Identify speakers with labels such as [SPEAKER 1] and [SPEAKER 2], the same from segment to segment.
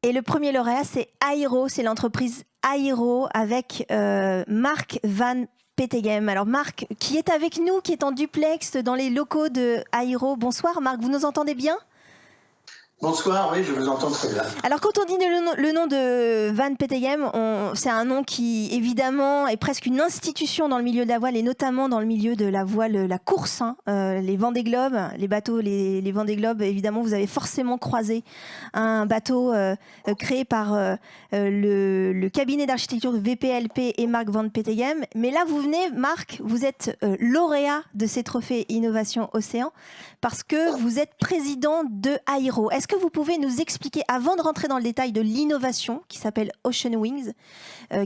[SPEAKER 1] Et le premier lauréat, c'est Aero, c'est l'entreprise Aero avec Marc Van Peteghem. Alors Marc, qui est avec nous, qui est en duplex dans les locaux de Aero. Bonsoir Marc, vous nous entendez bien ?
[SPEAKER 2] Bonsoir, oui, je vous entends très bien.
[SPEAKER 1] Alors quand on dit le nom de Van Peteghem, c'est un nom qui évidemment est presque une institution dans le milieu de la voile et notamment dans le milieu de la voile, la course, les Vendée Globe, les bateaux, les Vendée Globe, évidemment vous avez forcément croisé un bateau créé par le cabinet d'architecture VPLP et Marc Van Peteghem. Mais là vous venez, Marc, vous êtes lauréat de ces trophées Innovation Océan parce que vous êtes président de Aero. Est-ce que vous pouvez nous expliquer, avant de rentrer dans le détail de l'innovation qui s'appelle Ocean Wings,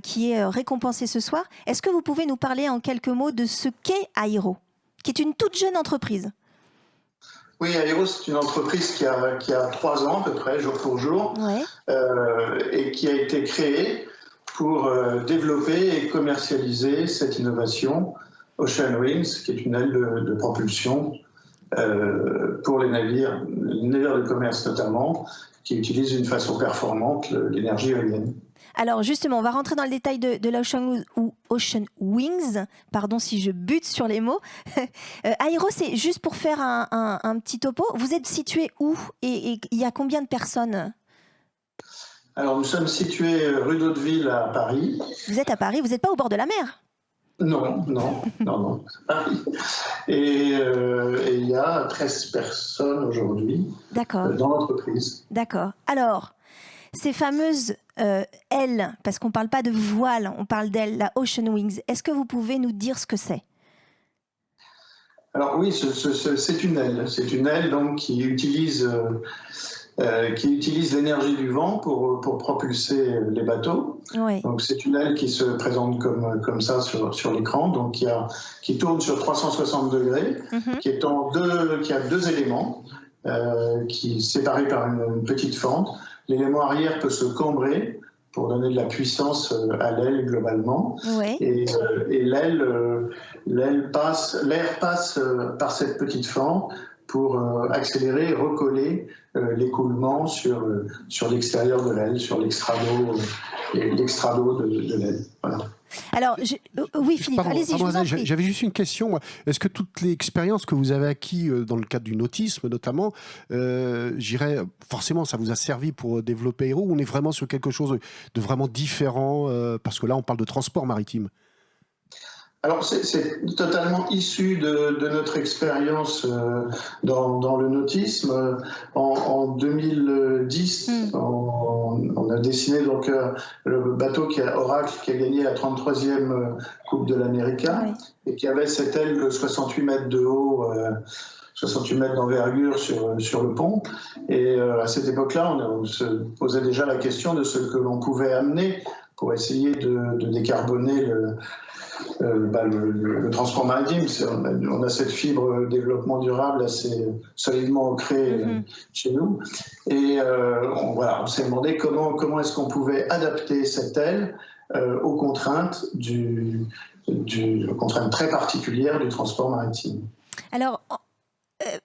[SPEAKER 1] qui est récompensée ce soir, est-ce que vous pouvez nous parler en quelques mots de ce qu'est Aero, qui est une toute jeune entreprise ?
[SPEAKER 2] Oui, Aero, c'est une entreprise qui a 3 ans à peu près, jour pour jour, et qui a été créée pour développer et commercialiser cette innovation Ocean Wings, qui est une aile de propulsion pour les navires de commerce notamment, qui utilisent d'une façon performante l'énergie éolienne.
[SPEAKER 1] Alors justement, on va rentrer dans le détail de l'Ocean ou Ocean Wings, pardon si je bute sur les mots. Aero, c'est juste pour faire un petit topo. Vous êtes situé où et il y a combien de personnes ?
[SPEAKER 2] Alors nous sommes situés rue d'Hauteville à Paris.
[SPEAKER 1] Vous êtes à Paris, vous n'êtes pas au bord de la mer ?
[SPEAKER 2] Non, Paris. Et il y a 13 personnes aujourd'hui dans l'entreprise.
[SPEAKER 1] D'accord. Alors, ces fameuses ailes, parce qu'on ne parle pas de voile, on parle d'ailes, la Ocean Wings, est-ce que vous pouvez nous dire ce que c'est ?
[SPEAKER 2] Alors oui, c'est une aile. C'est une aile donc, qui utilise l'énergie du vent pour propulser les bateaux.
[SPEAKER 1] Oui.
[SPEAKER 2] Donc c'est une aile qui se présente comme ça sur l'écran, donc qui tourne sur 360 degrés, qui a 2 éléments qui séparés par une petite fente. L'élément arrière peut se cambrer pour donner de la puissance à l'aile globalement.
[SPEAKER 1] Oui.
[SPEAKER 2] Et l'air passe par cette petite fente pour accélérer et recoller l'écoulement sur l'extérieur de l'aile, sur l'extrado de l'aile. Voilà.
[SPEAKER 1] Alors, oui Philippe, allez-y, je vous en prie.
[SPEAKER 3] J'avais juste une question. Est-ce que toute l'expérience que vous avez acquis dans le cadre du nautisme notamment, forcément ça vous a servi pour développer Aero, ou on est vraiment sur quelque chose de vraiment différent parce que là on parle de transport maritime?
[SPEAKER 2] Alors c'est totalement issu de notre expérience dans le nautisme. En 2010, on a dessiné donc le bateau Oracle qui a gagné la 33e Coupe de l'America et qui avait cette aile de 68 mètres de haut, 68 mètres d'envergure sur le pont. Et à cette époque-là, on se posait déjà la question de ce que l'on pouvait amener pour essayer de décarboner le transport maritime. On a cette fibre développement durable assez solidement ancrée chez nous. Et on s'est demandé comment est-ce qu'on pouvait adapter cette aile aux contraintes aux contraintes très particulières du transport maritime.
[SPEAKER 1] Alors,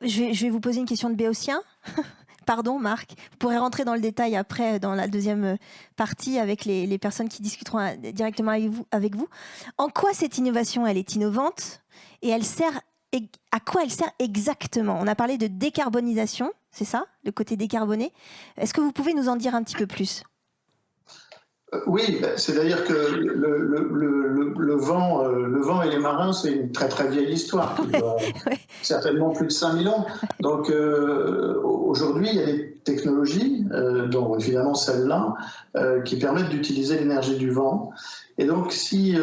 [SPEAKER 1] je vais vous poser une question de béotien. Pardon Marc, vous pourrez rentrer dans le détail après dans la deuxième partie avec les personnes qui discuteront directement avec vous. En quoi cette innovation elle est innovante et à quoi elle sert exactement ? On a parlé de décarbonisation, c'est ça, le côté décarboné. Est-ce que vous pouvez nous en dire un petit peu plus ?
[SPEAKER 2] Oui, c'est-à-dire que le vent et les marins, c'est une très très vieille histoire, qui doit certainement plus de 5000 ans. Donc aujourd'hui, il y a des technologies, dont évidemment celle-là, qui permettent d'utiliser l'énergie du vent. Et donc si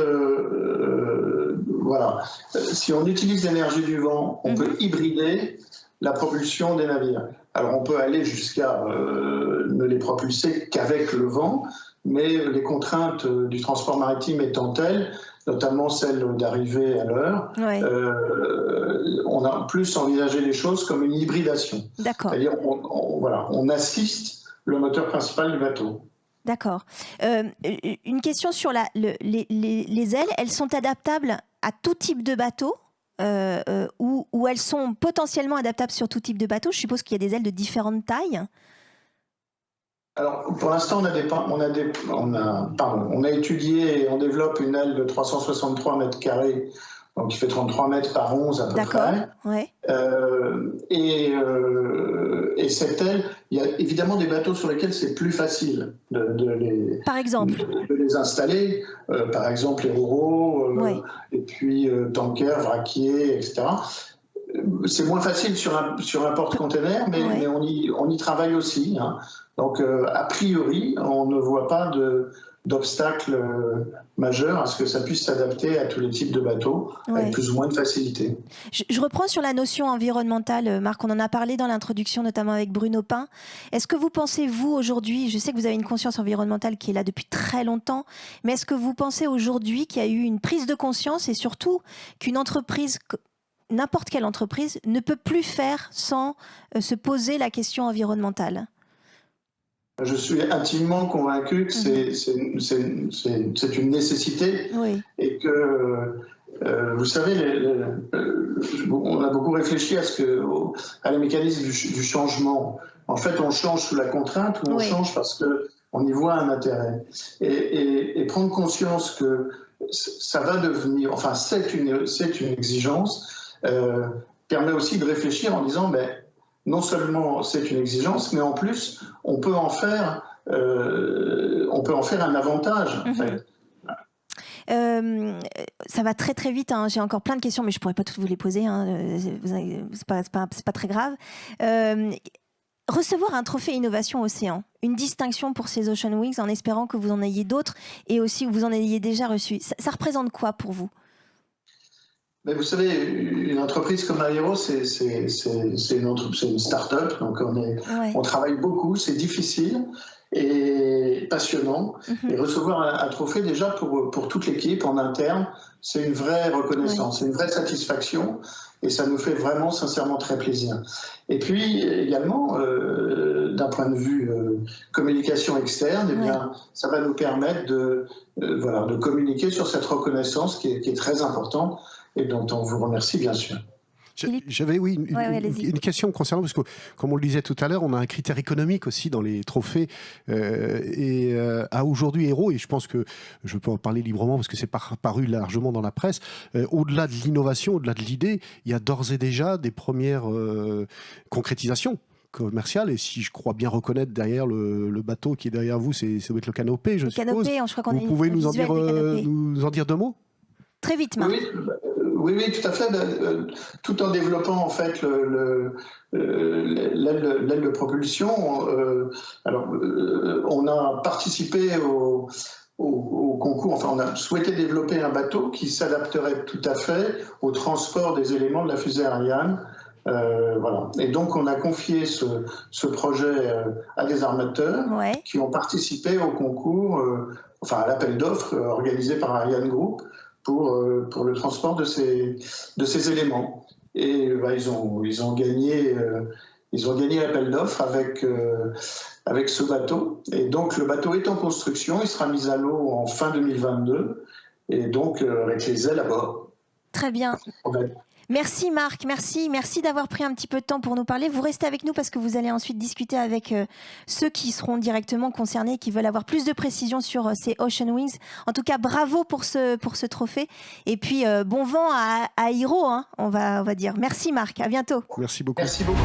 [SPEAKER 2] on utilise l'énergie du vent, on peut hybrider la propulsion des navires. Alors on peut aller jusqu'à ne les propulser qu'avec le vent, mais les contraintes du transport maritime étant telles, notamment celle d'arriver à l'heure, on a plus envisagé les choses comme une hybridation.
[SPEAKER 1] D'accord.
[SPEAKER 2] C'est-à-dire on assiste le moteur principal du bateau.
[SPEAKER 1] D'accord. Une question sur les ailes, elles sont adaptables à tout type de bateau ou elles sont potentiellement adaptables sur tout type de bateau? Je suppose qu'il y a des ailes de différentes tailles.
[SPEAKER 2] Alors, pour l'instant, on a étudié et on développe une aile de 363 mètres carrés, donc qui fait 33 mètres par 11 à peu près.
[SPEAKER 1] Ouais.
[SPEAKER 2] Et cette aile, il y a évidemment des bateaux sur lesquels c'est plus facile
[SPEAKER 1] Par exemple
[SPEAKER 2] de les installer. Par exemple, les ro-ro, et puis tankers, vraquiers, etc. C'est moins facile sur un porte-container, mais on y travaille aussi. Hein. Donc, a priori, on ne voit pas d'obstacle majeur à ce que ça puisse s'adapter à tous les types de bateaux avec plus ou moins de facilité.
[SPEAKER 1] Je reprends sur la notion environnementale, Marc, on en a parlé dans l'introduction, notamment avec Bruno Pin. Est-ce que vous pensez, vous, aujourd'hui, je sais que vous avez une conscience environnementale qui est là depuis très longtemps, mais est-ce que vous pensez aujourd'hui qu'il y a eu une prise de conscience et surtout qu'une entreprise, n'importe quelle entreprise, ne peut plus faire sans se poser la question environnementale?
[SPEAKER 2] Je suis intimement convaincu que c'est une nécessité et que, vous savez, on a beaucoup réfléchi à les mécanismes du changement. En fait, on change sous la contrainte ou on change parce qu'on y voit un intérêt. Et prendre conscience que ça va devenir, enfin, c'est une exigence, permet aussi de réfléchir en disant, non seulement c'est une exigence, mais en plus, on peut en faire un avantage. En fait.
[SPEAKER 1] Ça va très très vite, hein. J'ai encore plein de questions, mais je ne pourrais pas toutes vous les poser. Hein. C'est pas très grave. Recevoir un trophée Innovation Océan, une distinction pour ces Ocean Wings, en espérant que vous en ayez d'autres et aussi que vous en ayez déjà reçu, ça représente quoi pour vous?
[SPEAKER 2] Mais vous savez, une entreprise comme Aero, c'est une start-up, donc on travaille beaucoup, c'est difficile et passionnant. Et recevoir un trophée, déjà, pour toute l'équipe en interne, c'est une vraie reconnaissance, c'est une vraie satisfaction, et ça nous fait vraiment, sincèrement, très plaisir. Et puis, également, d'un point de vue communication externe, eh bien, ça va nous permettre de communiquer sur cette reconnaissance qui est très importante, et dont on vous remercie, bien sûr.
[SPEAKER 3] J'avais une question concernant, parce que comme on le disait tout à l'heure, on a un critère économique aussi dans les trophées à aujourd'hui Aero, et je pense que je peux en parler librement parce que c'est paru largement dans la presse, au-delà de l'innovation, au-delà de l'idée, il y a d'ores et déjà des premières concrétisations commerciale, et si je crois bien reconnaître derrière le bateau qui est derrière vous, ça doit être le canopé, je suppose.
[SPEAKER 1] Je crois qu'on
[SPEAKER 3] vous pouvez nous en dire deux mots?
[SPEAKER 1] Très vite, Marc.
[SPEAKER 2] Oui, tout à fait. Tout en développant en fait l'aile de propulsion. On a participé au concours. Enfin, on a souhaité développer un bateau qui s'adapterait tout à fait au transport des éléments de la fusée Ariane. Voilà. Et donc, on a confié ce projet à des armateurs qui ont participé au concours, à l'appel d'offres organisé par Ariane Group pour le transport de ces éléments. Et ils ont gagné l'appel d'offres avec ce bateau. Et donc, le bateau est en construction, il sera mis à l'eau en fin 2022, et donc avec les ailes à bord.
[SPEAKER 1] Très bien. Merci Marc, merci d'avoir pris un petit peu de temps pour nous parler. Vous restez avec nous parce que vous allez ensuite discuter avec ceux qui seront directement concernés, qui veulent avoir plus de précisions sur ces Ocean Wings. En tout cas, bravo pour ce trophée. Et puis, bon vent à Aero, hein, on va dire. Merci Marc, à bientôt.
[SPEAKER 3] Merci beaucoup.
[SPEAKER 2] Merci beaucoup.